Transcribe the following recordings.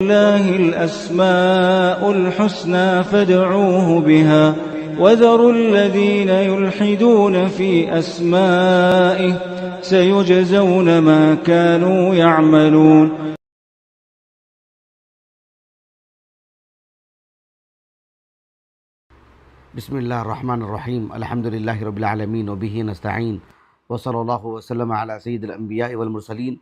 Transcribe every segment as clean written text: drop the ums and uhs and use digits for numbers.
لله الأسماء الحسنى فادعوه بها وذروا الذين يلحدون في أسمائه سيجزون ما كانوا يعملون. بسم اللہ الرحمن الرحیم الحمد للہ رب العالمین وبہ نستعین وصلی اللہ وسلم علی سید الانبیاء والمرسلین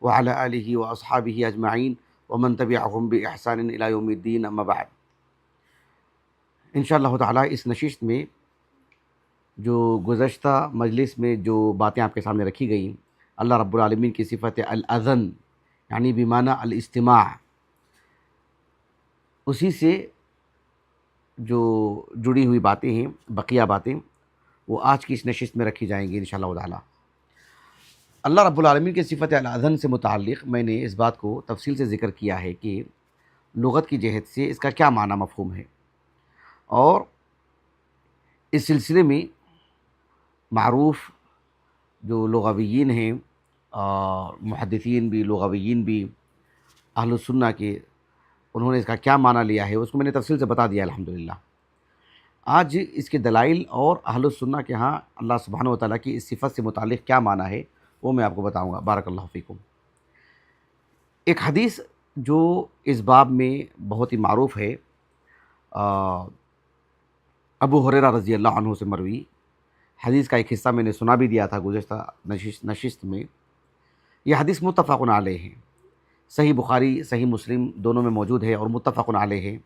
وعلی آلہ واصحابہ اجمعین ومن تبعہم باحسان الی یوم الدین اما بعد. انشاءاللہ تعالی اس نشست میں جو گزشتہ مجلس میں جو باتیں آپ کے سامنے رکھی گئیں، اللہ رب العالمین کی صفت الاذن یعنی بمعنی الاستماع، اسی سے جو جڑی ہوئی باتیں ہیں، بقیہ باتیں، وہ آج کی اس نشست میں رکھی جائیں گی انشاءاللہ تعالی. اللہ رب العالمین کی صفت الاذن سے متعلق میں نے اس بات کو تفصیل سے ذکر کیا ہے کہ لغت کی جہت سے اس کا کیا معنی مفہوم ہے، اور اس سلسلے میں معروف جو لغویین ہیں، محدثین بھی، لغویین بھی، اہل السنہ کے، انہوں نے اس کا کیا معنی لیا ہے اس کو میں نے تفصیل سے بتا دیا الحمدللہ. آج اس کے دلائل اور اہل السنہ کے ہاں اللہ سبحانہ و تعالیٰ کی اس صفت سے متعلق کیا معنی ہے وہ میں آپ کو بتاؤں گا. بارک اللہ فیکم. ایک حدیث جو اس باب میں بہت ہی معروف ہے، ابو ہریرہ رضی اللہ عنہ سے مروی حدیث کا ایک حصہ میں نے سنا بھی دیا تھا گزشتہ نشست میں. یہ حدیث متفق علیہ ہے، صحیح بخاری صحیح مسلم دونوں میں موجود ہے اور متفق علیہ ہے.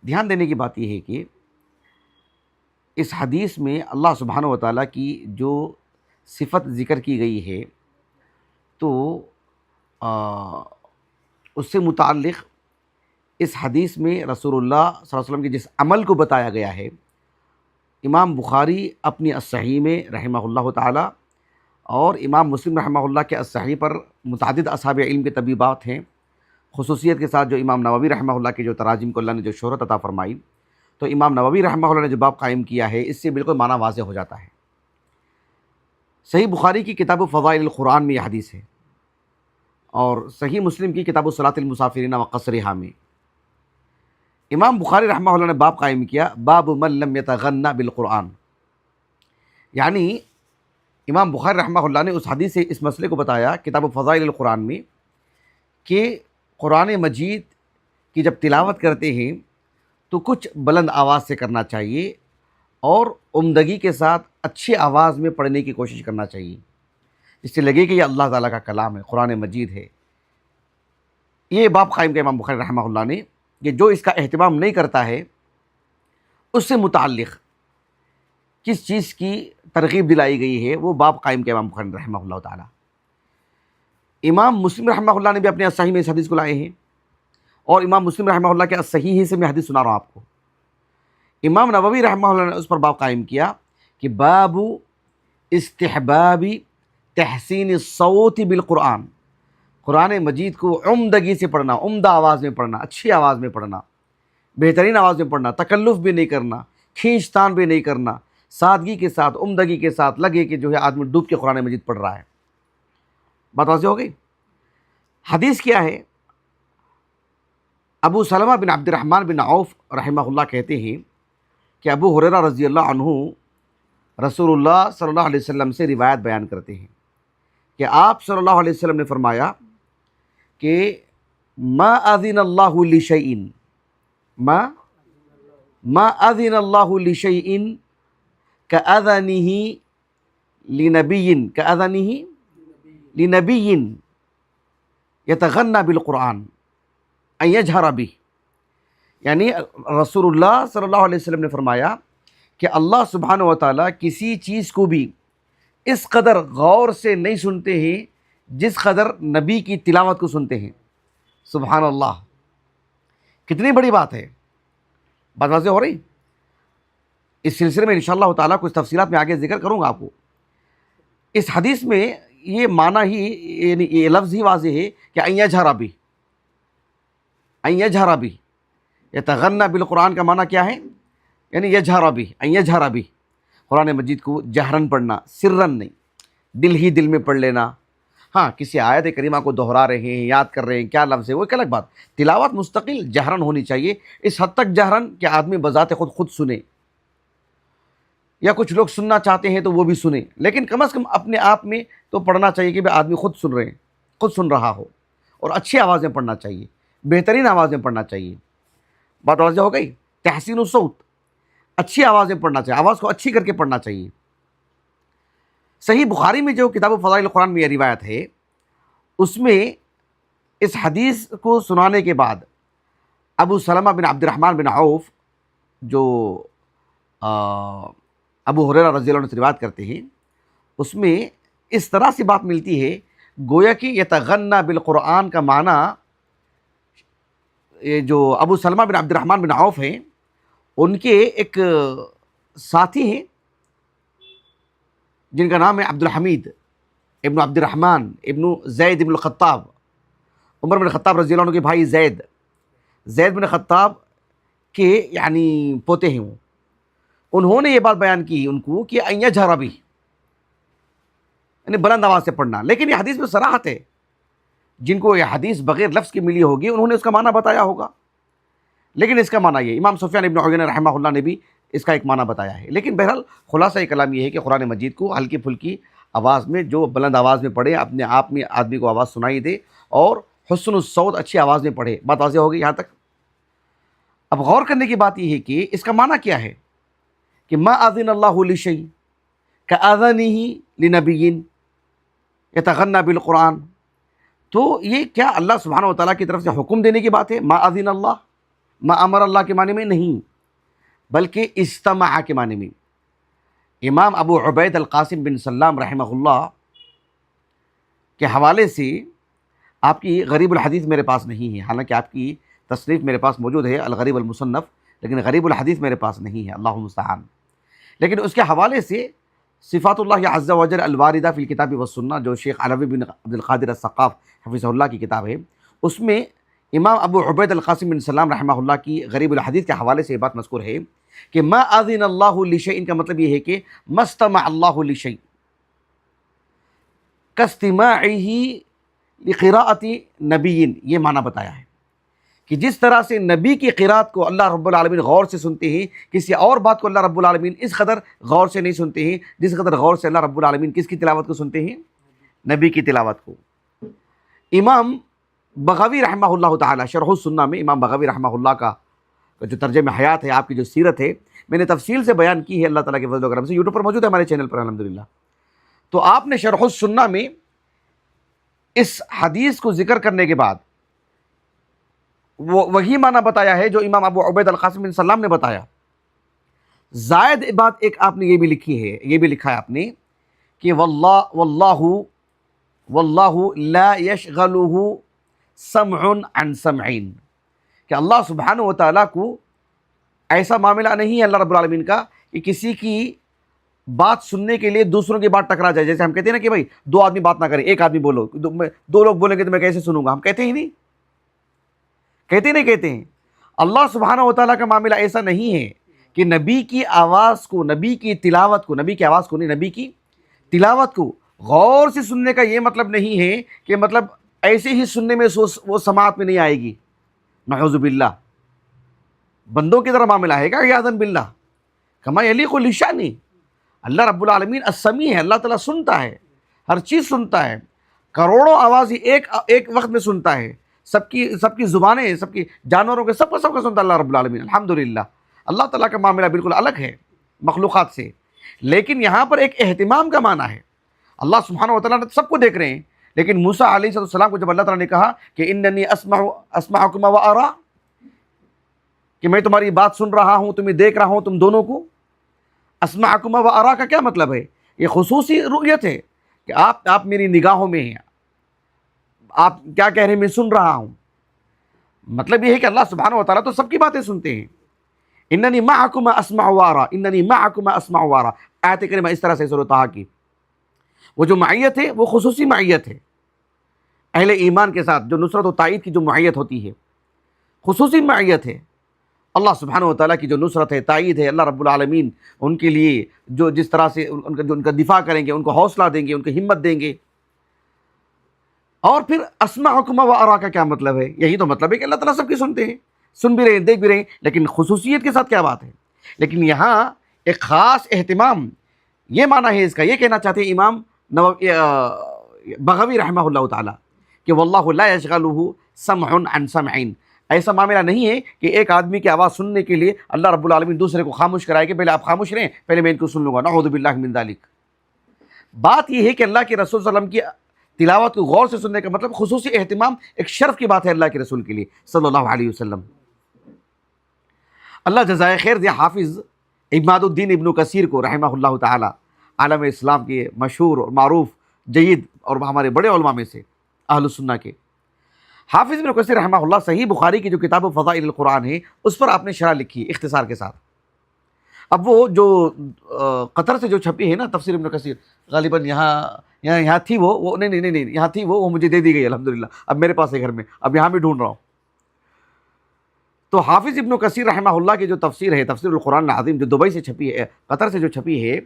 دھیان دینے کی بات یہ ہے کہ اس حدیث میں اللہ سبحانہ و تعالیٰ کی جو صفت ذکر کی گئی ہے تو اس سے متعلق اس حدیث میں رسول اللہ صلی اللہ علیہ وسلم کے جس عمل کو بتایا گیا ہے، امام بخاری اپنی الصحیح میں رحمہ اللہ تعالیٰ اور امام مسلم رحمہ اللہ کے الصحیح پر متعدد اصحاب علم کے طبیبات ہیں، خصوصیت کے ساتھ جو امام نووی رحمہ اللہ کے جو تراجم کو اللہ نے جو شہرت عطا فرمائی، تو امام نووی رحمہ اللہ نے جو باب قائم کیا ہے اس سے بالکل معنی واضح ہو جاتا ہے. صحیح بخاری کی کتاب فضائل القرآن میں یہ حدیث ہے، اور صحیح مسلم کی کتاب صلاۃ المسافرین و قصرہا میں امام بخاری رحمہ اللہ نے باب قائم کیا، باب من لم یتغنى بالقرآن. یعنی امام بخاری رحمہ اللہ نے اس حدیث سے اس مسئلے کو بتایا کتاب فضائل القرآن میں کہ قرآن مجید کی جب تلاوت کرتے ہیں تو کچھ بلند آواز سے کرنا چاہیے اور عمدگی کے ساتھ اچھی آواز میں پڑھنے کی کوشش کرنا چاہیے، اس سے لگے کہ یہ اللہ تعالیٰ کا کلام ہے، قرآن مجید ہے. یہ باب قائم کیا امام بخاری رحمہ اللہ نے کہ جو اس کا اہتمام نہیں کرتا ہے اس سے متعلق کس چیز کی ترغیب دلائی گئی ہے، وہ باب قائم کیا امام بخاری رحمہ اللہ تعالیٰ. امام مسلم رحمہ اللہ نے بھی اپنے صحیح میں اس حدیث کو لائے ہیں، اور امام مسلم رحمہ اللہ کے صحیح ہی سے میں حدیث سنا رہا ہوں آپ کو. امام نووی رحمہ اللہ نے اس پر باب قائم کیا کہ باب استحباب تحسین الصوت بالقرآن، قرآن مجید کو عمدگی سے پڑھنا، عمدہ آواز میں پڑھنا، اچھی آواز میں پڑھنا، بہترین آواز میں پڑھنا، تکلف بھی نہیں کرنا، کھینچ تان بھی نہیں کرنا، سادگی کے ساتھ، عمدگی کے ساتھ، لگے کہ جو ہے آدمی ڈوب کے قرآن مجید پڑھ رہا ہے. بات واضح ہو گئی. حدیث کیا ہے؟ ابو سلمہ بن عبد الرحمن بن عوف رحمہ اللہ کہتے ہیں کہ ابو ہریرہ رضی اللہ عنہ رسول اللہ صلی اللہ علیہ وسلم سے روایت بیان کرتے ہیں کہ آپ صلی اللہ علیہ وسلم نے فرمایا کہ ما اذن اللہ لشیء، ما اذن اللہ لشیء کاذنہ لنبی یتغنى بالقرآن ان یجہر بہ. یعنی رسول اللہ صلی اللہ علیہ وسلم نے فرمایا کہ اللہ سبحانہ و تعالیٰ کسی چیز کو بھی اس قدر غور سے نہیں سنتے ہیں جس قدر نبی کی تلاوت کو سنتے ہیں. سبحان اللہ، کتنی بڑی بات ہے. بات واضح ہو رہی؟ اس سلسلے میں انشاءاللہ تعالیٰ کچھ تفصیلات میں آگے ذکر کروں گا آپ کو. اس حدیث میں یہ معنی ہی، یعنی یہ لفظ ہی واضح ہے کہ ان یجہر بہ، ان یجہر بہ. یتغنى بالقرآن کا معنی کیا ہے؟ یعنی یجہر بہ، ان یجہر بہ، قرآن مجید کو جہرن پڑھنا، سرن نہیں، دل ہی دل میں پڑھ لینا، ہاں کسی آیت کریمہ کو دہرا رہے ہیں، یاد کر رہے ہیں، کیا لفظ ہے، وہ ایک الگ بات. تلاوت مستقل جہرن ہونی چاہیے، اس حد تک جہرن کہ آدمی بذات خود سنے، یا کچھ لوگ سننا چاہتے ہیں تو وہ بھی سنیں، لیکن کم از کم اپنے آپ میں تو پڑھنا چاہیے کہ آدمی خود سن رہے ہیں، خود سن رہا ہو، اور اچھی آواز میں پڑھنا چاہیے، بہترین آواز میں پڑھنا چاہیے. بات واضح ہو گئی؟ تحسین الصوت، اچھی آواز میں پڑھنا چاہیے، آواز کو اچھی کر کے پڑھنا چاہیے. صحیح بخاری میں جو کتاب فضائل القرآن میں یہ روایت ہے، اس میں اس حدیث کو سنانے کے بعد ابو سلمہ بن عبد الرحمن بن عوف، جو ابو ہریرہ رضی اللہ عنہ سے روایت کرتے ہیں، اس میں اس طرح سے بات ملتی ہے گویا کہ یتغنى بالقرآن کا معنی، یہ جو ابو سلمہ بن عبد الرحمن بن عوف ہیں، ان کے ایک ساتھی ہیں جن کا نام ہے عبد الحمید ابن عبد الرحمن ابن زید ابن الخطاب، عمر بن خطاب رضی اللہ عنہ کے بھائی زید بن خطاب کے یعنی پوتے ہیں وہ. انہوں نے یہ بات بیان کی ان کو کہ ان یجہر بہ، یعنی بلند آواز سے پڑھنا. لیکن یہ حدیث میں صراحت ہے، جن کو یہ حدیث بغیر لفظ کی ملی ہوگی انہوں نے اس کا معنی بتایا ہوگا، لیکن اس کا معنی یہ امام سفیان ابن عیینہ رحمہ اللہ نے بھی اس کا ایک معنی بتایا ہے. لیکن بہرحال خلاصہ کلام یہ ہے کہ قرآن مجید کو ہلکی پھلکی آواز میں، جو بلند آواز میں پڑھے، اپنے آپ میں آدمی کو آواز سنائی دے، اور حسن الصوت، اچھی آواز میں پڑھے. بات واضح ہوگی یہاں تک؟ اب غور کرنے کی بات یہ ہے کہ اس کا معنی کیا ہے کہ ما اذن اللہ لشیء کاذانہ لنبی یتغنى بالقرآن. تو یہ کیا اللہ سبحانہ و تعالیٰ کی طرف سے حکم دینے کی بات ہے؟ ما اذن اللہ، ما امر اللہ کے معنی میں نہیں، بلکہ استمع کے معنی میں. امام ابو عبید القاسم بن سلام رحمہ اللہ کے حوالے سے، آپ کی غریب الحدیث میرے پاس نہیں ہے، حالانکہ آپ کی تصنیف میرے پاس موجود ہے الغریب المصنف، لیکن غریب الحدیث میرے پاس نہیں ہے، اللہ المستعان. لیکن اس کے حوالے سے صفات اللہ عز و جل الواردہ فی الکتاب والسنہ، جو شیخ علوی بن عبد القادر الثقاف حفظہ اللہ کی کتاب ہے، اس میں امام ابو عبید القاسم بن سلام رحمہ اللہ کی غریب الحدیث کے حوالے سے یہ بات مذکور ہے کہ ما اذن اللہ لشیء کا مطلب یہ ہے کہ ما استمع اللہ لشیء کاستماعہ لقراءۃ نبی، یہ معنی بتایا ہے کہ جس طرح سے نبی کی قرات کو اللہ رب العالمین غور سے سنتے ہیں، کسی اور بات کو اللہ رب العالمین اس قدر غور سے نہیں سنتے ہیں جس قدر غور سے اللہ رب العالمین کس کی تلاوت کو سنتے ہیں؟ نبی کی تلاوت کو. امام بغوی رحمہ اللہ تعالی شرح السنہ میں، امام بغوی رحمہ اللہ کا جو ترجمہ حیات ہے، آپ کی جو سیرت ہے، میں نے تفصیل سے بیان کی ہے اللہ تعالیٰ کے فضل و کرم سے، یوٹیوب پر موجود ہے ہمارے چینل پر الحمدللہ. تو آپ نے شرح السنہ میں اس حدیث کو ذکر کرنے کے بعد وہی معنی بتایا ہے جو امام ابو عبید القاسم بن سلام نے بتایا. زائد بات ایک آپ نے یہ بھی لکھی ہے، یہ بھی لکھا ہے آپ نے کہ واللہ لا یشغلہ سمع عن سمعین، کہ اللہ سبحانہ و تعالیٰ کو ایسا معاملہ نہیں ہے اللہ رب العالمین کا کہ کسی کی بات سننے کے لیے دوسروں کی بات ٹکرا جائے. جیسے ہم کہتے ہیں نا کہ بھائی دو آدمی بات نہ کریں، ایک آدمی بولو، دو لوگ بولیں گے تو میں کیسے سنوں گا؟ ہم کہتے ہی نہیں، کہتے ہیں. اللہ سبحانہ و تعالیٰ کا معاملہ ایسا نہیں ہے کہ نبی کی آواز کو، نبی کی تلاوت کو، نبی کی آواز کو نہیں، نبی کی تلاوت کو غور سے سننے کا یہ مطلب نہیں ہے کہ مطلب ایسے ہی سننے میں وہ سماعت میں نہیں آئے گی. نعوذ باللہ، بندوں کی طرح معاملہ ہے گا عیاذا باللہ. کما یلیق لشأنہ، اللہ رب العالمین السمیع ہے، اللہ تعالیٰ سنتا ہے، ہر چیز سنتا ہے، کروڑوں آواز ایک وقت میں سنتا ہے، سب کی زبانیں، سب کی جانوروں کے سب کا سنتا ہے اللہ رب العالمین الحمدللہ. اللہ تعالیٰ کا معاملہ بالکل الگ ہے مخلوقات سے. لیکن یہاں پر ایک اہتمام کا معنی ہے. اللہ سبحانہ و تعالیٰ نے سب کو دیکھ رہے ہیں، لیکن موسیٰ علیہ السلام کو جب اللہ تعالیٰ نے کہا کہ انی اسمعکما و ارا، کہ میں تمہاری بات سن رہا ہوں، تمہیں دیکھ رہا ہوں، تم دونوں کو. اسمعکما و ارا کا کیا مطلب ہے؟ یہ خصوصی رؤیت ہے کہ آپ میری نگاہوں میں ہیں، آپ کیا کہہ رہے ہیں میں سن رہا ہوں. مطلب یہ ہے کہ اللہ سبحانہ و تعالیٰ تو سب کی باتیں سنتے ہیں. اننی معکما اسمع و ارا، اننی معکما اسمع و ارا، آیت کریمہ اس طرح سے سورۃ طٰہٰ کی. وہ جو معیت ہے وہ خصوصی معیت ہے اہل ایمان کے ساتھ، جو نصرت و تائید کی جو معیت ہوتی ہے خصوصی معیت ہے. اللہ سبحانہ و تعالیٰ کی جو نصرت ہے، تائید ہے، اللہ رب العالمین ان کے لیے جو جس طرح سے ان کا دفاع کریں گے، ان کو حوصلہ دیں گے، ان کو ہمت دیں گے. اور پھر اسمعکم و ارا کا کیا مطلب ہے؟ یہی تو مطلب ہے کہ اللہ تعالیٰ سب کی سنتے ہیں، سن بھی رہے ہیں، دیکھ بھی رہے ہیں، لیکن خصوصیت کے ساتھ کیا بات ہے؟ لیکن یہاں ایک خاص اہتمام، یہ معنی ہے اس کا، یہ کہنا چاہتے ہیں امام بغوی رحمہ اللہ تعالیٰ کہ واللہ لا یشغلہ سمع عن سمع، ایسا معاملہ نہیں ہے کہ ایک آدمی کی آواز سننے کے لیے اللہ رب العالمین دوسرے کو خاموش کرائے کہ پہلے آپ خاموش رہیں، پہلے میں ان کو سن لوں گا، نعوذ باللہ من ذالک۔ بات یہ ہے کہ اللہ کے رسول صلی اللہ علیہ وسلم کی تلاوت کو غور سے سننے کا مطلب خصوصی اہتمام، ایک شرف کی بات ہے اللہ کے رسول کے لیے صلی اللہ علیہ وسلم۔ اللہ جزائے خیر دے حافظ عماد الدین ابن کثیر کو رحمہ اللہ تعالی، عالم اسلام کے مشہور اور معروف جید اور ہمارے بڑے علماء میں سے اہل السنہ کے حافظ ابن کثیر رحمہ اللہ، صحیح بخاری کی جو کتاب فضائل القرآن ہے اس پر آپ نے شرح لکھی اختصار کے ساتھ۔ اب وہ جو قطر سے جو چھپی ہے نا تفسیر ابن کثیر، غالباً یہاں تھی وہ نہیں یہاں تھی وہ مجھے دے دی گئی الحمدللہ، اب میرے پاس ہے گھر میں، اب یہاں بھی ڈھونڈ رہا ہوں۔ تو حافظ ابن کثیر رحمہ اللہ کی جو تفسیر ہے تفسیر القرآن العظیم، جو دبئی سے چھپی ہے، قطر سے جو چھپی ہے،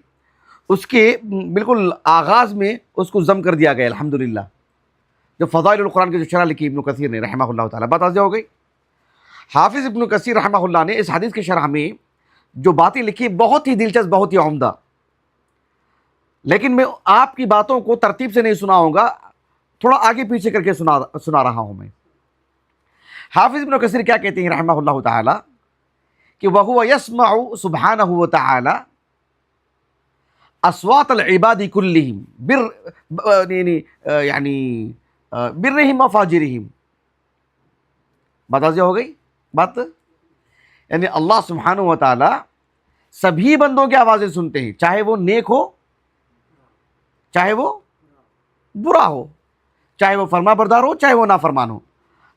اس کے بالکل آغاز میں اس کو ضم کر دیا گیا الحمدللہ۔ جو فضائل القرآن کی جو شرح لکھی ابن کثیر نے رحمہ اللہ تعالیٰ، بات واضح ہو گئی۔ حافظ ابن کثیر رحمہ اللہ نے اس حدیث کی شرح میں جو باتیں لکھی بہت ہی دلچسپ، بہت ہی عمدہ، لیکن میں آپ کی باتوں کو ترتیب سے نہیں سناؤں گا، تھوڑا آگے پیچھے کر کے سنا رہا ہوں میں۔ حافظ ابن کثیر کیا کہتے ہیں رحمہ اللہ تعالیٰ کہ وَهُوَ يَسْمَعُ سُبْحَانَهُ وَتَعَالَى اصوات العباد كلهم یعنی برہم و فاجرہم۔ بات واضح ہو گئی بات، یعنی اللہ سبحانہ و تعالی سبھی بندوں کی آوازیں سنتے ہیں، چاہے وہ نیک ہو، چاہے وہ برا ہو، چاہے وہ فرما بردار ہو، چاہے وہ نافرمان ہو،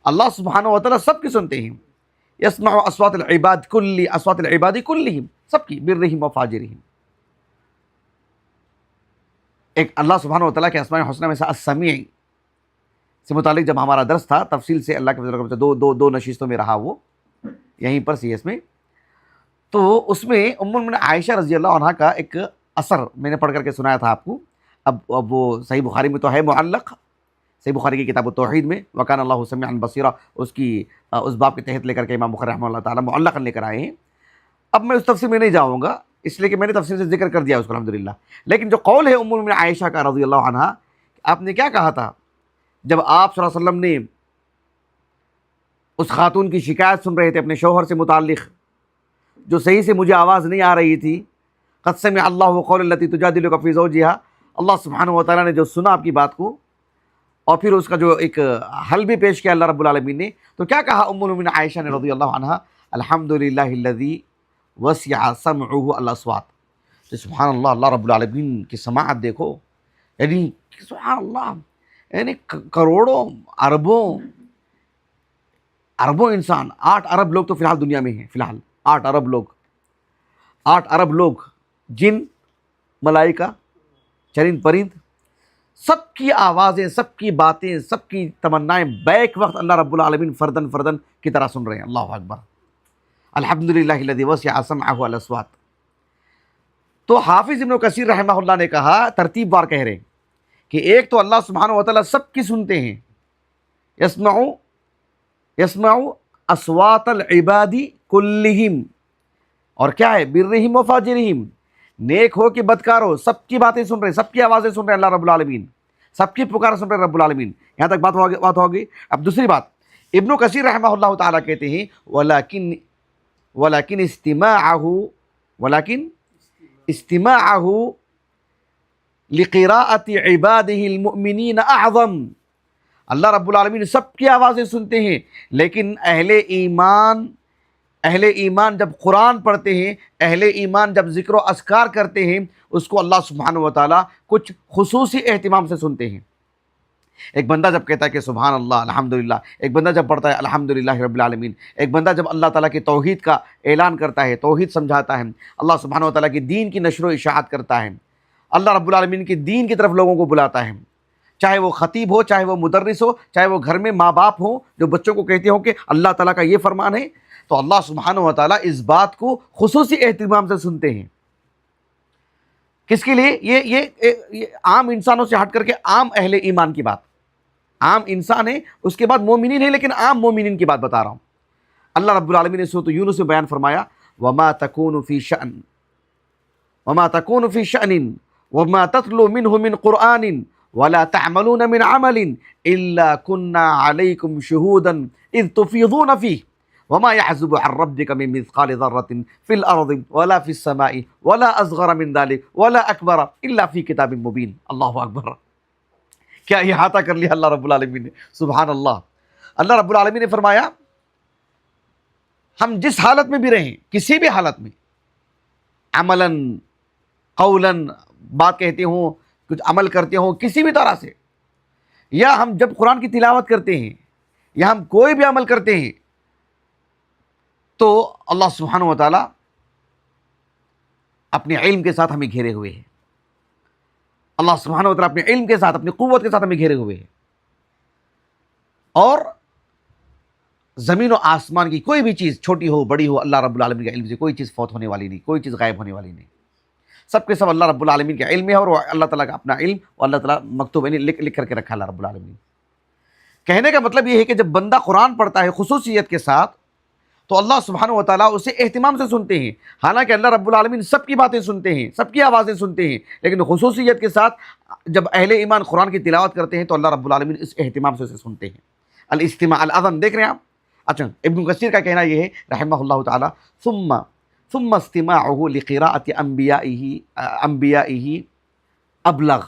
اللہ سبحانہ و تعالی سب کی سنتے ہیں۔ یسمع اصوات العباد کلہم، سب کی، برہم و فاجرہم۔ ایک اللہ سبحانہ و تعالیٰ کے اسماء الحسنی میں سے السمیع سے متعلق جب ہمارا درس تھا تفصیل سے، اللہ کے فضل سے دو نشستوں میں رہا، وہ یہیں پر سی ایس میں، تو اس میں ام المؤمنین عائشہ رضی اللہ عنہا کا ایک اثر میں نے پڑھ کر کے سنایا تھا آپ کو۔ اب وہ صحیح بخاری میں تو ہے معلق، صحیح بخاری کی کتاب التوحید میں وکان اللہ سمیعا بصیرا، اس باب کے تحت لے کر کے امام بخاری رحمہ اللہ تعالیٰ معلقاً لے کر آئے ہیں۔ اب میں اس تفسیر میں نہیں جاؤں گا، اس لیے کہ میں نے تفسیر سے ذکر کر دیا اس کو الحمدللہ۔ لیکن جو قول ہے ام المؤمنین عائشہ کا رضی اللہ عنہا، آپ نے کیا کہا تھا جب آپ صلی اللہ علیہ وسلم نے اس خاتون کی شکایت سن رہے تھے اپنے شوہر سے متعلق، جو صحیح سے مجھے آواز نہیں آ رہی تھی، قد سمع اللہ قول التی تجادلک فی زوجہا، اللہ سبحانہ و تعالیٰ نے جو سنا آپ کی بات کو اور پھر اس کا جو ایک حل بھی پیش کیا اللہ رب العالمین نے، تو کیا کہا ام المؤمنین عائشہ نے رضی اللہ عنہا، الحمدللہ الذی وسع سمعہ الاصوات۔ تو سبحان اللہ، اللہ رب العالمین کی سماعت دیکھو، یعنی سبحان اللہ، یعنی کروڑوں اربوں انسان، 8 ارب لوگ تو فی الحال دنیا میں ہیں، فی الحال 8 ارب لوگ، جن، ملائکہ، چرند پرند، سب کی آوازیں، سب کی باتیں، سب کی تمنائیں بیک وقت اللہ رب العالمین فردن کی طرح سن رہے ہیں۔ اللہ اکبر، الحمدللہ الذی وسع سمعہ الاصوات۔ تو حافظ ابن کثیر رحمہ اللہ نے کہا، ترتیب وار کہہ رہے ہیں کہ ایک تو اللہ سبحانہ و تعالیٰ سب کی سنتے ہیں، یسمع اصوات العباد کلہم، اور کیا ہے، برہم و فاجرہم، نیک ہو کہ بدکار ہو، سب کی باتیں سن رہے ہیں، سب کی آوازیں سن رہے ہیں اللہ رب العالمین، سب کی پکار سن رہے ہیں رب العالمین۔ یہاں تک بات ہوگی۔ اب دوسری بات، ابن کثیر رحمہ اللہ تعالیٰ کہتے ہیں ولیکن استماعہ لقراءۃ عبادہ المؤمنین اعظم، اللہ رب العالمین سب کی آوازیں سنتے ہیں، لیکن اہل ایمان جب قرآن پڑھتے ہیں، اہل ایمان جب ذکر و اذکار کرتے ہیں، اس کو اللہ سبحانہ و تعالیٰ کچھ خصوصی اہتمام سے سنتے ہیں۔ ایک بندہ جب کہتا ہے کہ سبحان اللہ، الحمدللہ، ایک بندہ جب پڑھتا ہے الحمدللہ رب العالمین، ایک بندہ جب اللہ تعالیٰ کی توحید کا اعلان کرتا ہے، توحید سمجھاتا ہے، اللہ سبحانہ و تعالیٰ کی دین کی نشر و اشاعت کرتا ہے، اللہ رب العالمین کی دین کی طرف لوگوں کو بلاتا ہے، چاہے وہ خطیب ہو، چاہے وہ مدرس ہو، چاہے وہ گھر میں ماں باپ ہوں جو بچوں کو کہتے ہوں کہ اللہ تعالیٰ کا یہ فرمان ہے، تو اللہ سبحانہ و تعالیٰ اس بات کو خصوصی اہتمام سے سنتے ہیں۔ کس کے لیے؟ یہ عام انسانوں سے ہٹ کر کے عام اہل ایمان کی بات، عام انسان ہے، اس کے بعد مومنین ہے، لیکن عام مومنین کی بات بتا رہا ہوں۔ اللہ رب العالمین نے سورۃ یونس میں بیان فرمایا وما تکون فی شأن وما تکون فی شأن وما تتلو منہ من قرآن ولا تعملون من عمل الا كنا علیکم شہودا اذ تفیضون فیہ وما يعزب عن ربك من مثقال ذرة في الأرض ولا في السماء ولا أصغر من ذلك ولا أكبر إلا في كتاب مبين۔ اللہ اکبر، کیا احاطہ کر لیا اللہ رب العالمین نے، سبحان اللہ۔ اللہ رب العالمین نے فرمایا ہم جس حالت میں بھی رہیں، کسی بھی حالت میں، عملاً قولاً، بات کہتے ہوں، کچھ عمل کرتے ہوں، کسی بھی طرح سے، یا ہم جب قرآن کی تلاوت کرتے ہیں یا ہم کوئی بھی عمل کرتے ہیں، تو اللہ سبحانہ و تعالیٰ اپنے علم کے ساتھ ہمیں گھیرے ہوئے ہیں۔ اللہ سبحانہ و تعالیٰ اپنے علم کے ساتھ، اپنی قوت کے ساتھ ہمیں گھیرے ہوئے ہیں، اور زمین و آسمان کی کوئی بھی چیز چھوٹی ہو بڑی ہو، اللہ رب العالمین کے علم سے کوئی چیز فوت ہونے والی نہیں، کوئی چیز غائب ہونے والی نہیں، سب کے سب اللہ رب العالمین کے علم ہے، اور اللہ تعالیٰ کا اپنا علم اور اللہ تعالیٰ مکتوب یعنی لکھ کر کے رکھا اللہ رب العالمین۔ کہنے کا مطلب یہ ہے کہ جب بندہ قرآن پڑھتا ہے خصوصیت کے ساتھ، تو اللہ سبحانہ و تعالیٰ اسے اہتمام سے سنتے ہیں۔ حالانکہ اللہ رب العالمین سب کی باتیں سنتے ہیں، سب کی آوازیں سنتے ہیں، لیکن خصوصیت کے ساتھ جب اہل ایمان قرآن کی تلاوت کرتے ہیں تو اللہ رب العالمین اس اہتمام سے اسے سنتے ہیں۔ الاستماع الاذن دیکھ رہے ہیں آپ؟ اچھا، ابن کثیر کا کہنا یہ ہے رحمہ اللہ تعالیٰ ثم استماعه لقراءة انبیائه ابلغ،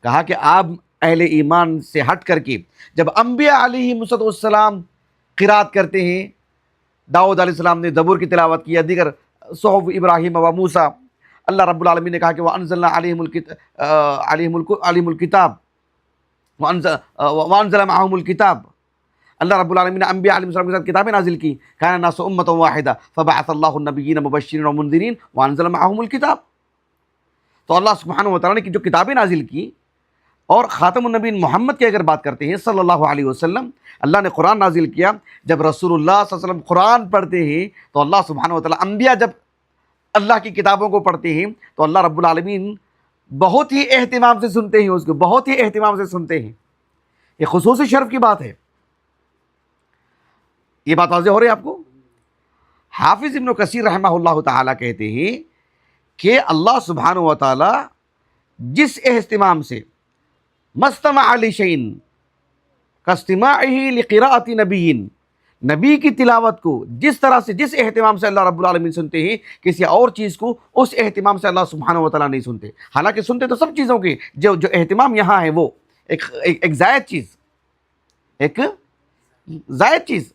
کہا کہ آپ اہل ایمان سے ہٹ کر کے جب انبیاء علیہ السلام قرات کرتے ہیں، داؤد علیہ السلام نے زبور کی تلاوت کیا، دیگر صحف ابراہیم و موسیٰ، اللہ رب العالمین نے کہا کہ وَأَنزَلْنَا عَلَيْهِمُ الْكِتَابَ وَأَنزَلَ مَعَهُمُ الْكِتَابَ، اللہ رب العالمین نے انبیاء علیہ السلام کے ساتھ کتابیں نازل کی، كَانَ النَّاسُ أُمَّةً وَاحِدَةً فَبَعَثَ اللَّهُ النَّبِيِّينَ مُبَشِّرِينَ وَمُنذِرِينَ وَأَنزَلَ مَعَهُمُ الْكِتَابَ۔ تو اللہ سبحانہ و تعالیٰ نے جو کتابیں نازل کی، اور خاتم النبیین محمد کی اگر بات کرتے ہیں صلی اللہ علیہ وسلم، اللہ نے قرآن نازل کیا، جب رسول اللہ صلی اللہ علیہ وسلم قرآن پڑھتے ہیں تو اللہ سبحانہ و تعالیٰ، انبیاء جب اللہ کی کتابوں کو پڑھتے ہیں تو اللہ رب العالمین بہت ہی اہتمام سے سنتے ہیں، اس کو بہت ہی اہتمام سے سنتے ہیں۔ یہ خصوصی شرف کی بات ہے، یہ بات واضح ہو رہی ہے آپ کو؟ حافظ ابن کثیر رحمہ اللہ تعالیٰ کہتے ہیں کہ اللہ سبحانہ و تعالیٰ جس اہتمام سے مستمع لشیء کاستماعہ لقراءۃ نبی، نبی کی تلاوت کو جس طرح سے، جس اہتمام سے اللہ رب العالمین سنتے ہیں، کسی اور چیز کو اس اہتمام سے اللہ سبحانہ و تعالیٰ نہیں سنتے۔ حالانکہ سنتے تو سب چیزوں کے، جو اہتمام یہاں ہے وہ ایک زائد چیز، ایک زائد چیز۔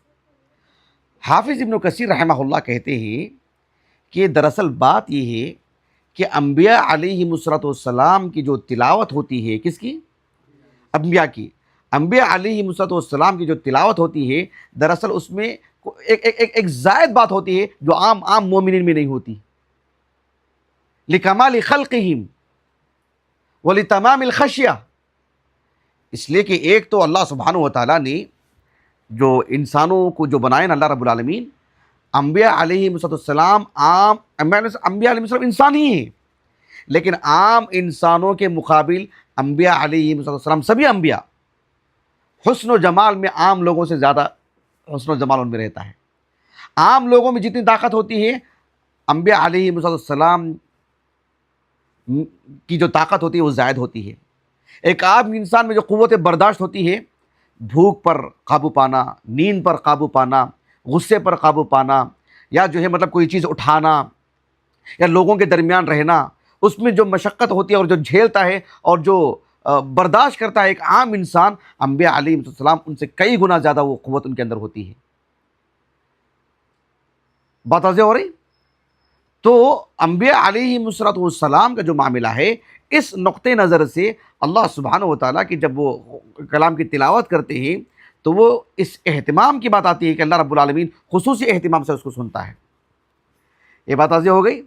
حافظ ابن کثیر رحمہ اللہ کہتے ہیں کہ دراصل بات یہ ہے کہ انبیاء علیہ السلام کی جو تلاوت ہوتی ہے، کس کی؟ انبیاء کی، انبیاء علیہ السلام کی جو تلاوت ہوتی ہے، دراصل اس میں ایک زائد بات ہوتی ہے جو عام مومنین میں نہیں ہوتی، لکمال خلقہم ولتمام الخشیہ، اس لیے کہ ایک تو اللہ سبحانہ و تعالیٰ نے جو انسانوں کو جو بنائے نا اللہ رب العالمین، انبیاء علیہ السلام انبیاء علیہ السلام انسان ہی ہیں، لیکن عام انسانوں کے مقابل انبیاء علیہ السلام، سبھی انبیاء حسن و جمال میں عام لوگوں سے زیادہ حسن و جمال ان میں رہتا ہے۔ عام لوگوں میں جتنی طاقت ہوتی ہے، انبیاء علیہ السلام کی جو طاقت ہوتی ہے وہ زائد ہوتی ہے۔ ایک عام انسان میں جو قوت برداشت ہوتی ہے، بھوک پر قابو پانا، نیند پر قابو پانا، غصے پر قابو پانا، یا جو ہے مطلب کوئی چیز اٹھانا، یا لوگوں کے درمیان رہنا، اس میں جو مشقت ہوتی ہے اور جو جھیلتا ہے اور جو برداشت کرتا ہے ایک عام انسان، انبیاء علیہ السلام ان سے کئی گنا زیادہ وہ قوت ان کے اندر ہوتی ہے۔ بات واضح ہو رہی؟ تو انبیاء علیہ السلام کا جو معاملہ ہے، اس نقطۂ نظر سے اللہ سبحانہ و تعالیٰ کی جب وہ کلام کی تلاوت کرتے ہیں تو وہ اس اہتمام کی بات آتی ہے کہ اللہ رب العالمین خصوصی اہتمام سے اس کو سنتا ہے۔ یہ بات واضح ہو گئی؟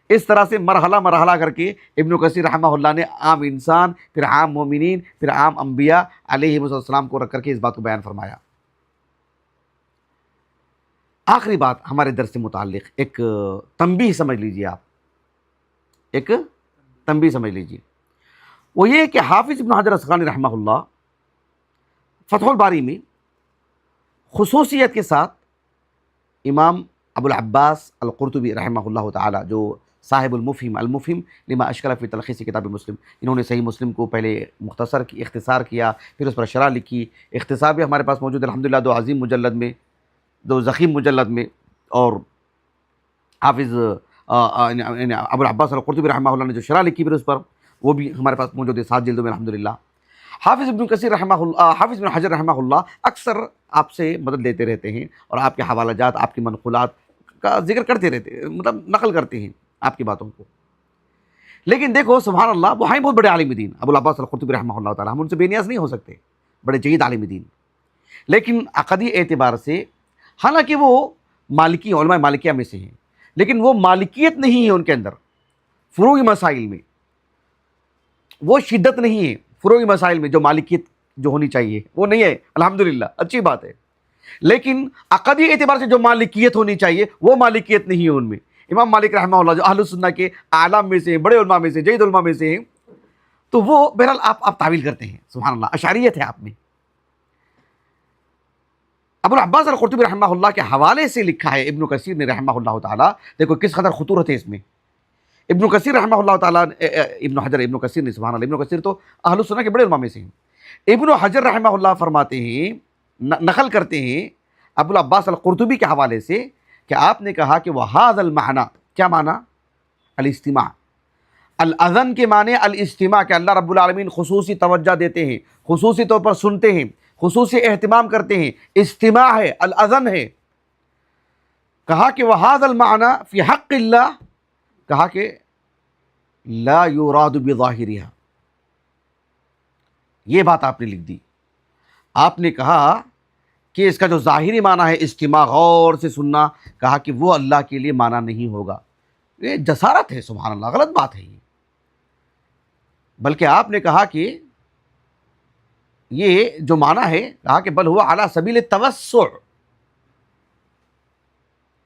اس طرح سے مرحلہ مرحلہ کر کے ابن کثیر رحمہ اللہ نے عام انسان، پھر عام مومنین، پھر عام انبیاء علیہ السلام کو رکھ کر کے اس بات کو بیان فرمایا۔ آخری بات ہمارے درس سے متعلق ایک تنبیہ سمجھ لیجیے آپ، ایک تنبیہ سمجھ لیجیے، وہ یہ کہ حافظ ابن حجر اسقلانی رحمہ اللہ فتح الباری میں خصوصیت کے ساتھ امام ابو العباس القرطبی رحمہ اللہ تعالی، جو صاحب المفہم لما اشکل فی تلخیص کتاب مسلم، انہوں نے صحیح مسلم کو پہلے اختصار کیا، پھر اس پر شرح لکھی. اختصار بھی ہمارے پاس موجود ہے الحمدللہ، 2 عظیم مجلد میں، 2 ضخیم مجلد میں. اور حافظ ابو العباس القرطبی رحمہ اللہ نے جو شرح لکھی پھر اس پر، وہ بھی ہمارے پاس موجود ہے 7 جلدوں میں الحمدللہ. حافظ حافظ ابن حجر رحمہ اللہ اکثر آپ سے مدد لیتے رہتے ہیں اور آپ کے حوالہ جات، آپ کی منقولات کا ذکر کرتے رہتے ہیں، مطلب نقل کرتے ہیں آپ کی باتوں کو. لیکن دیکھو سبحان اللہ، وہ ہیں بہت بڑے عالم دین ابو العباس القرطبی رحمہ اللہ تعالیٰ، ہم ان سے بے نیاز نہیں ہو سکتے، بڑے جید عالم دین. لیکن عقدی اعتبار سے حالانکہ وہ مالکی علماء مالکیہ میں سے ہیں، لیکن وہ مالکیت نہیں ہے ان کے اندر. فروعی مسائل میں وہ شدت نہیں ہے، فروعی مسائل میں جو مالکیت جو ہونی چاہیے وہ نہیں ہے الحمدللہ، اچھی بات ہے. لیکن عقدی اعتبار سے جو مالکیت ہونی چاہیے وہ مالکیت نہیں ہے ان میں. امام مالک رحمہ اللہ جو اہل السنہ کے اعلام میں سے ہیں، بڑے علماء میں سے، جید علماء میں سے ہیں، تو وہ بہرحال آپ تعویل کرتے ہیں سبحان اللہ، اشعریت ہے آپ میں. ابو العباس القرطبی رحمہ اللہ کے حوالے سے لکھا ہے ابن کثیر نے رحمہ اللہ تعالیٰ. دیکھو کس قدر خطورت ہے اس میں. ابن کثیر رحمہ اللہ تعالیٰ، ابن کثیر نے سبحان اللہ، ابن کثیر تو اہل السنہ کے بڑے علماء میں سے ہیں. ابن حجر رحمہ اللہ فرماتے ہیں، نقل کرتے ہیں ابو العباس القرطبی کے حوالے سے کہ آپ نے کہا کہ وَهَذَا الْمَعْنَى، کیا معنی؟ الاستماع. الاذن کے معنی الاستماع، کہ اللہ رب العالمین خصوصی توجہ دیتے ہیں، خصوصی طور پر سنتے ہیں، خصوصی اہتمام کرتے ہیں. استماع ہے، الاذن ہے. کہا کہ وَهَذَا الْمَعْنَى فِي حَقِّ اللَّهِ، کہا کہ لا یراد بظاہرها. یہ بات آپ نے لکھ دی. آپ نے کہا کہ اس کا جو ظاہری معنی ہے استماع، غور سے سننا، کہا کہ وہ اللہ کے لیے معنی نہیں ہوگا. یہ جسارت ہے سبحان اللہ، غلط بات ہے یہ. بلکہ آپ نے کہا کہ یہ جو معنی ہے، کہا کہ بل ہوا علی سبیل التوسع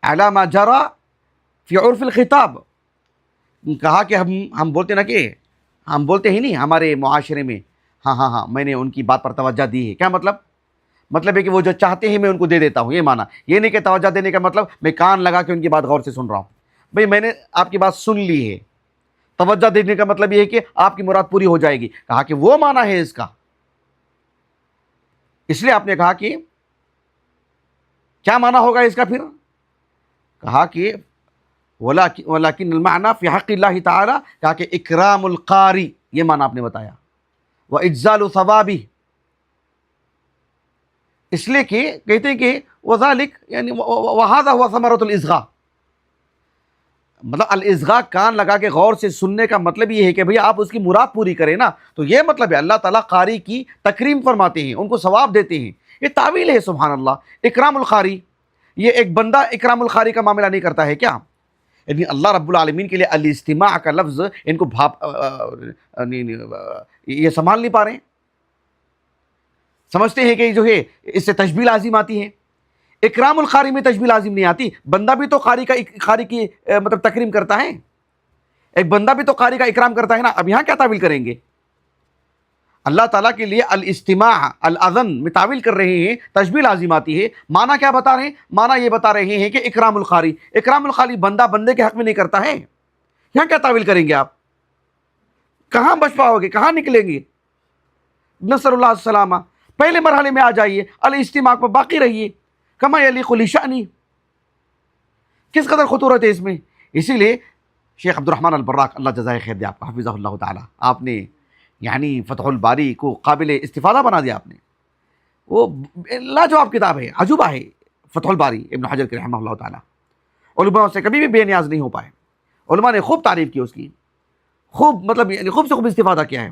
علی ما جرى فی عرف الخطاب. کہا کہ ہم بولتے نا، کہ ہم بولتے ہی نہیں ہمارے معاشرے میں، ہاں میں نے ان کی بات پر توجہ دی ہے. کیا مطلب ہے کہ وہ جو چاہتے ہیں میں ان کو دے دیتا ہوں، یہ معنی. یہ نہیں کہ توجہ دینے کا مطلب میں کان لگا کے ان کی بات غور سے سن رہا ہوں. بھئی میں نے آپ کی بات سن لی ہے. توجہ دینے کا مطلب یہ ہے کہ آپ کی مراد پوری ہو جائے گی. کہا کہ وہ معنی ہے اس کا. اس لیے آپ نے کہا کہ کیا معنی ہوگا اس کا پھر؟ کہا کہ ولیکن المعنی فی حق اللہ تعالی، کہا کہ اکرام القاری، یہ معنی آپ نے بتایا. واجزال ثوابہ، اس لیے کہ کہتے ہیں کہ وذالک یعنی وہذا ہوا ثمرۃ الاصغاء. مطلب الاصغاء، کان لگا کے غور سے سننے کا مطلب یہ ہے کہ بھئی آپ اس کی مراد پوری کریں نا. تو یہ مطلب ہے اللہ تعالیٰ قاری کی تکریم فرماتے ہیں، ان کو ثواب دیتے ہیں. یہ تعویل ہے سبحان اللہ. اکرام القاری، یہ ایک بندہ اکرام القاری کا معاملہ نہیں کرتا ہے کیا؟ یعنی اللہ رب العالمین کے لیے الاستماع کا لفظ ان کو یہ سنبھال نہیں پا رہے ہیں. سمجھتے ہیں کہ جو ہے اس سے تشبیہ لازم آتی ہے. اکرام القاری میں تشبیہ لازم نہیں آتی. بندہ بھی تو قاری کی مطلب تکریم کرتا ہے. ایک بندہ بھی تو قاری کا اکرام کرتا ہے نا. اب یہاں کیا تعویل کریں گے؟ اللہ تعالیٰ کے لیے الاستماع الاذن میں تعویل کر رہے ہیں، تشبیہ لازم آتی ہے. معنی کیا بتا رہے ہیں؟ معنی یہ بتا رہے ہیں کہ اکرام القاری، اکرام القاری بندہ بندے کے حق میں نہیں کرتا ہے. یہاں کیا تعویل کریں گے آپ؟ کہاں بچ پاؤ گے؟ کہاں نکلیں گے؟ نصر اللہ السلامہ. پہلے مرحلے میں آ جائیے، الاستماع پر باقی رہیے. کما یلیق لشأنی، کس قدر خطورت ہے اس میں. اسی لیے شیخ عبد الرحمن البراق، اللہ جزائے خیر دے آپ کو، حفظہ اللہ تعالی، آپ نے یعنی فتح الباری کو قابل استفادہ بنا دیا آپ نے. وہ لاجواب کتاب ہے، عجوبہ ہے فتح الباری ابن حجر کے رحمہ اللہ تعالی. علماء سے کبھی بھی بے نیاز نہیں ہو پائے. علماء نے خوب تعریف کی اس کی، خوب مطلب یعنی خوب سے خوب استفادہ کیا ہے.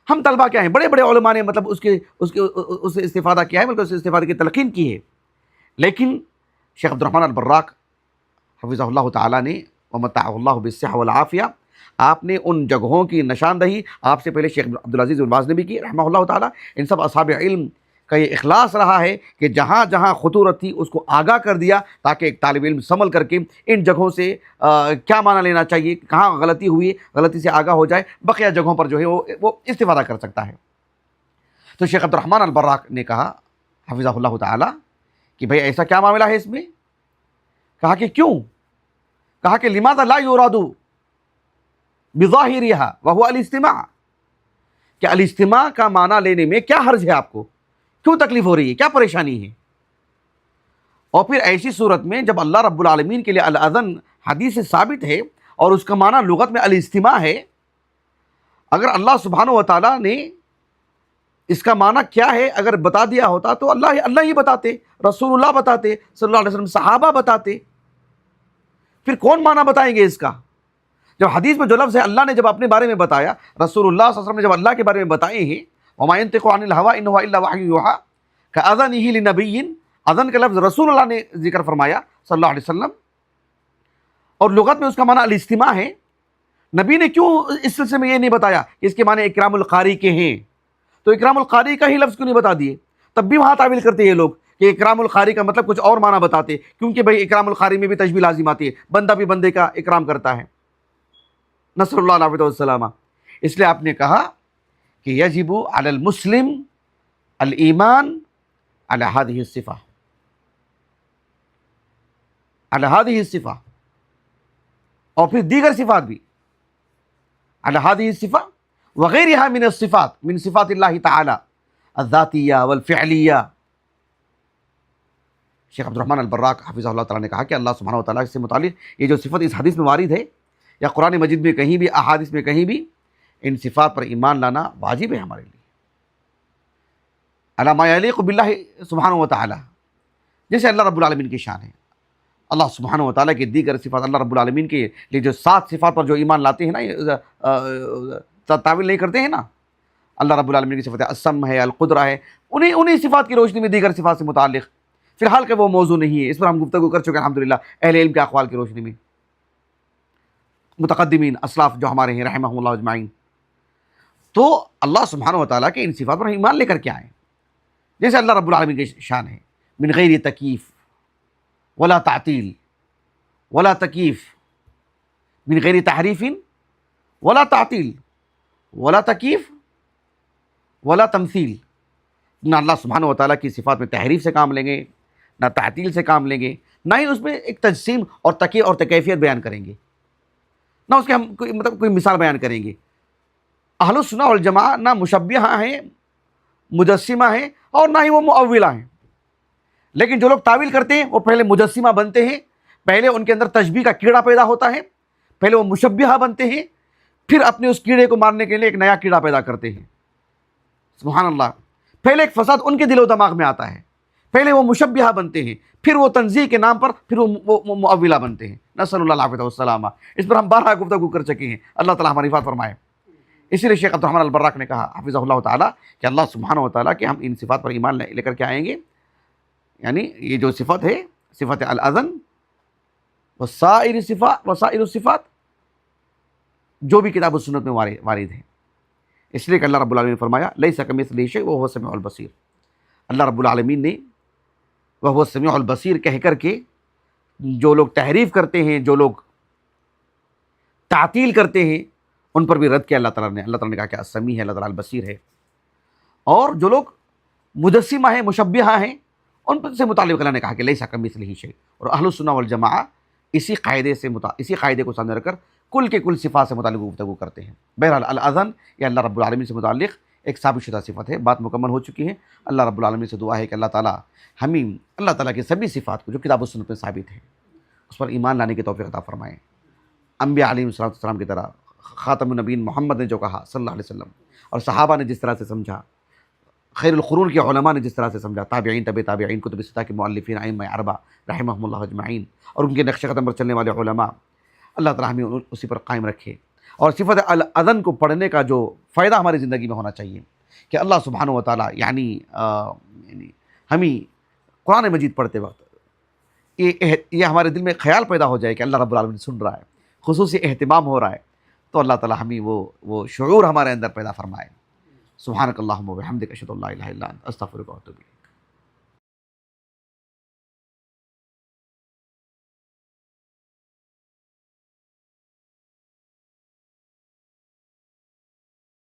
ہم طلبہ کیا ہیں، بڑے بڑے علماء نے مطلب اس سے استفادہ کیا ہے، بلکہ اس سے استفادے کی تلقین کی ہے. لیکن شیخ عبد الرحمن البراق حفظہ اللہ تعالیٰ نے ومتعہ اللہ بالصحہ والعافیہ، آپ نے ان جگہوں کی نشاندہی آپ سے پہلے شیخ عبدالعزیز بن باز نے بھی کی رحمہ اللہ تعالیٰ. ان سب اصحاب علم کا یہ اخلاص رہا ہے کہ جہاں جہاں خطورت تھی اس کو آگاہ کر دیا، تاکہ ایک طالب علم سنبھل کر کے ان جگہوں سے کیا معنی لینا چاہیے، کہاں غلطی ہوئی، غلطی سے آگاہ ہو جائے، بقیہ جگہوں پر جو ہے وہ استفادہ کر سکتا ہے. تو شیخ عبدالرحمن البراق نے کہا حفظہ اللہ تعالی کہ بھئی ایسا کیا معاملہ ہے اس میں؟ کہا کہ کیوں؟ کہا کہ لماذا لا یراد بظاہرها وهو الاستماع، کہ الاستماع کا معنی لینے میں کیا حرج ہے آپ کو؟ کیوں تکلیف ہو رہی ہے؟ کیا پریشانی ہے؟ اور پھر ایسی صورت میں جب اللہ رب العالمین کے لیے الاذن حدیث سے ثابت ہے اور اس کا معنی لغت میں الاستماع ہے، اگر اللہ سبحانہ و تعالیٰ نے اس کا معنی کیا ہے اگر بتا دیا ہوتا تو اللہ ہی بتاتے، رسول اللہ بتاتے، صلی اللہ علیہ وسلم صحابہ بتاتے، پھر کون معنی بتائیں گے اس کا؟ جب حدیث میں جو لفظ ہے اللہ نے جب اپنے بارے میں بتایا، رسول اللہ صلی اللہ علیہ وسلم نے جب اللہ کے بارے میں بتائے ہیں، وَمَا يَنطِقُ عَنِ الْهَوَىٰ إِنْ هُوَ إِلَّا وَحْيٌ يُوحَىٰ كَأَذَنِهِ لِنَبِيٍّ، اذن کا لفظ رسول اللہ نے ذکر فرمایا صلی اللہ علیہ وسلم، اور لغت میں اس کا معنی الاستماع ہے۔ نبی نے کیوں اس سلسلے میں یہ نہیں بتایا کہ اس کے معنی اکرام القاری کے ہیں؟ تو اکرام القاری کا ہی لفظ کیوں نہیں بتا دیے؟ تب بھی وہاں تعویل کرتے ہیں یہ لوگ کہ اکرام القاری کا مطلب کچھ اور معنی بتاتے، کیونکہ بھئی اکرام القاری میں بھی تشبیہ لازم آتی ہے، بندہ بھی بندے کا اکرام کرتا ہے، نصر اللہ علیہ وسلم۔ اس لیے آپ نے کہا کہ یجب علی المسلم الایمان علی هذه الصفہ، علی هذه الصفہ، اور پھر دیگر صفات بھی، علی هذه الصفہ وغیرها من الصفات، من صفات اللہ تعالی الذاتیہ والفعلیہ۔ شیخ عبدالرحمن البراق حفظہ اللہ تعالیٰ نے کہا کہ اللہ سبحانہ و تعالیٰ سے متعلق یہ جو صفت اس حدیث میں وارد ہے یا قرآن مجید میں کہیں بھی، احادیث میں کہیں بھی، ان صفات پر ایمان لانا واجب ہے ہمارے لیے، علی ما یلیق باللہ سبحانہ و تعالیٰ، جیسے اللہ رب العالمین کی شان ہے۔ اللہ سبحانہ و تعالیٰ کی دیگر صفات، اللہ رب العالمین کے لیے جو 7 صفات پر جو ایمان لاتے ہیں نا، تعویل نہیں کرتے ہیں نا، اللہ رب العالمین کی صفت السمع ہے، القدرہ ہے، انہی صفات کی روشنی میں دیگر صفات سے متعلق، فی الحال کہ وہ موضوع نہیں ہے، اس پر ہم گفتگو کر چکے ہیں الحمدللہ اہل علم کے اقوال کی روشنی میں، متقدمین اسلاف جو ہمارے ہیں رحمہم اللہ اجمعین۔ تو اللہ سبحانہ و تعالیٰ کے ان صفات پر ایمان لے کر کے آئیں، جیسے اللہ رب العالمین کی شان ہے، من غیر تکیف ولا تعطیل ولا تکیف، من غیر تحریف ولا تعطیل ولا تکیف ولا تمثیل۔ نہ اللہ سبحانہ و تعالیٰ کی صفات میں تحریف سے کام لیں گے، نہ تعطیل سے کام لیں گے، نہ ہی اس میں ایک تجسیم اور تکیہ اور تکیفیت بیان کریں گے، نہ اس کے ہم کوئی مثال بیان کریں گے۔ اہل السنہ والجماعہ نہ مشبہہ ہیں، مجسمہ ہیں، اور نہ ہی وہ مؤولہ ہیں۔ لیکن جو لوگ تعویل کرتے ہیں وہ پہلے مجسمہ بنتے ہیں، پہلے ان کے اندر تشبیہ کا کیڑا پیدا ہوتا ہے، پہلے وہ مشبہہ بنتے ہیں، پھر اپنے اس کیڑے کو مارنے کے لیے ایک نیا کیڑا پیدا کرتے ہیں۔ سبحان اللہ، پہلے ایک فساد ان کے دل و دماغ میں آتا ہے، پہلے وہ مشبہہ بنتے ہیں، پھر وہ تنزیہ کے نام پر پھر وہ مؤولہ بنتے ہیں، نسأل اللہ العافیہ والسلامہ۔ اس پر ہم بارہا گفتگو کر چکے ہیں، اللہ تعالیٰ ہماری حفاظت فرمائے۔ اسی لیے شیخ عبدالرحمن البراق نے کہا حفظہ اللہ تعالیٰ کہ اللہ سبحانہ و تعالیٰ کہ ہم ان صفات پر ایمان لے کر کے آئیں گے، یعنی یہ جو صفت ہے، صفت الاذن وسائر الصفات، جو بھی کتاب و سنت میں وارد ہے۔ اس لیے کہ اللہ رب العالمین نے فرمایا لیس کمثلہ شیء وہو السمیع البصیر، اللہ رب العالمین نے وہو السمیع البصیر کہہ کر کے جو لوگ تحریف کرتے ہیں، جو لوگ تعطیل کرتے ہیں، ان پر بھی رد کیا اللہ تعالیٰ نے کہا کہ السمیع ہے، اللہ تعالیٰ البصیر ہے۔ اور جو لوگ مجسمہ ہیں، مشبہہ ہیں، ان سے متعلق اللہ نے کہا کہ لیس کمثلہ شیء۔ اور اہل السنہ والجماعہ اسی قاعدے کو سامنے رکھ کر کل کے کل صفات سے متعلق گفتگو کرتے ہیں۔ بہرحال الاذن یہ اللہ رب العالمین سے متعلق ایک ثابت شدہ صفت ہے، بات مکمل ہو چکی ہے۔ اللہ رب العالمین سے دعا ہے کہ اللہ تعالیٰ ہمیں اللہ تعالیٰ کی سبھی صفات کو جو کتاب و سنت میں ثابت ہے اس پر ایمان لانے کی توفیق عطا فرمائے۔ انبیاء علیہ السلام کی طرح خاتم النبیین محمد نے جو کہا صلی اللہ علیہ وسلم، اور صحابہ نے جس طرح سے سمجھا، خیر القرون کے علماء نے جس طرح سے سمجھا، تابعین، تبع تابعین، کتب ستہ کے مؤلفین، ائمہ اربعہ رحمہم اللہ اجمعین، اور ان کے نقش قدم پر چلنے والے علماء، اللہ تعالیٰ ہمیں اسی پر قائم رکھے۔ اور صفت الاذن کو پڑھنے کا جو فائدہ ہماری زندگی میں ہونا چاہیے کہ اللہ سبحانہ و تعالیٰ یعنی ہمیں قرآن مجید پڑھتے وقت یہ ہمارے دل میں خیال پیدا ہو جائے کہ اللہ رب العالمین سن رہا ہے، خصوصی اہتمام ہو رہا ہے، تو اللہ تعالیٰ ہمیں وہ شعور ہمارے اندر پیدا فرمائے۔ سبحانک اللہم و بحمدک، اشہد ان لا الہ الا انت، استغفرک و اتوب الیک۔